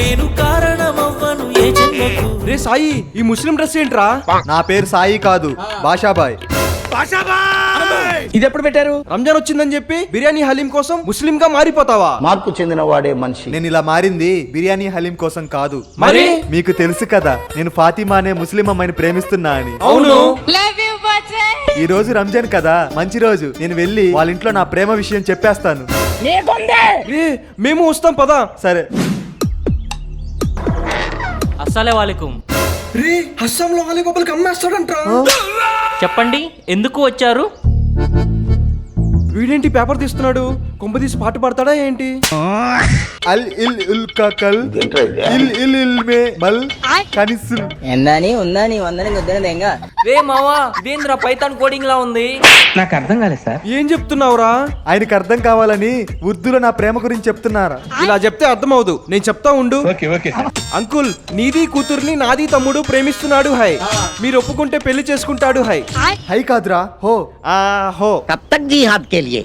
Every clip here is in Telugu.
నేను కారణమవ్వను ఏ జన్మకు. రే సాయి, ఈ ముస్లిం డ్రెస్ ఏంట్రా? నా పేరు సాయి కాదు, బాషాబాయ్. ఇది ఎప్పుడు పెట్టారు? రంజాన్ వచ్చిందని చెప్పి బిర్యానీ హలీం కోసం ముస్లిం గా మారిపోతావా? మార్పు చెందిన వాడే మనిషి. నేను ఇలా మారింది బిర్యానీ హలీం కోసం కాదు. మరి మీకు తెలుసు కదా, నేను ఫాతిమా అనే ముస్లిం అమ్మాయిని ప్రేమిస్తున్నా అని. అవును. ఈ రోజు రంజాన్ కదా, మంచి రోజు. నేను వెళ్ళి వాళ్ళ ఇంట్లో నా ప్రేమ విషయం చెప్పేస్తాను. రే మేము వస్తాం పదా. సరే. అస్సలాముఅలైకుం. రే అస్సాంలో అలీగోపాల్కి అమ్మేస్తాడంట్రా. చెప్పండి, ఎందుకు వచ్చారు? వీడేంటి పేపర్ తీస్తున్నాడు? కొంప తీసి పాట పాడతాడా ఏంటి? అల్ ఇల్ ఉల్ కల్ ఇల్ ఇల్ ఇల్ మే మల్ కనిసుల్. ఎందని ఉందని వందని గుద్దని ఎంగా. రే మావా, ఇదేంద్రా పైథాన్ కోడింగ్ లా ఉంది. నాకు అర్థం కాలేదు సార్. ఏం చెప్తున్నావురా? ఆయనకు అర్థం కావాలని ఉర్దూలో నా ప్రేమ గురించి చెప్తున్నారా? ఇలా చెప్తే అర్థం అవదు, నేను చెప్తా ఉండు. అంకుల్, నీది కూతుర్ని నాది తమ్ముడు ప్రేమిస్తున్నాడు హై. మీరు ఒప్పుకుంటే పెళ్లి చేసుకుంటాడు హై. హై కాదురా, హో. హో. కబ్ తక్ జీ హాత్ కే లియే.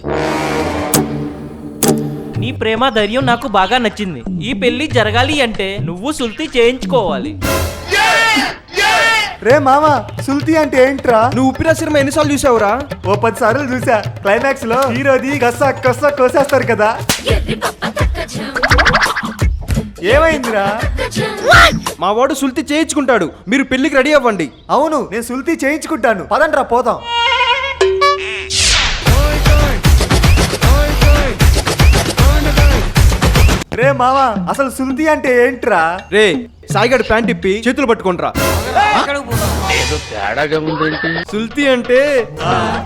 నీ ప్రేమ ధైర్యం నాకు బాగా నచ్చింది. ఈ పెళ్లి జరగాలి అంటే నువ్వు సుల్తీ చేయించుకోవాలి. రే మామా, సుల్తీ అంటే ఏంట్రా? నువ్వు ఉప్పిన సినిమా ఎన్నిసార్లు చూసావురా? ఓ 10 సార్లు చూసా. క్లైమాక్స్ లో హీరోది కస్సా కస్సా కోసేస్తారు కదా. ఏమైందిరా? మా వాడు సుల్తి చేయించుకుంటాడు, మీరు పెళ్లికి రెడీ అవ్వండి. అవును, నేను సుల్తీ చేయించుకుంటాను. పదండ్రా పోదాం. రే మామా, అసలు సుల్తీ అంటే ఏంట్రా? రే సాయిగడ్ ప్యాంట్ ఇప్పి చేతులు పట్టుకుంట్రా. సుల్తి అంటే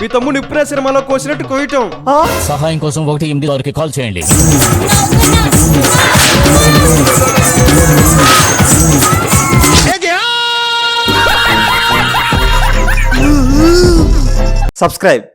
మీ తమ్ముడు ఇప్పుడే సినిమాలో కోసినట్టు కోయటం. సహాయం కోసం 186కి కాల్ చేయండి. సబ్స్క్రైబ్.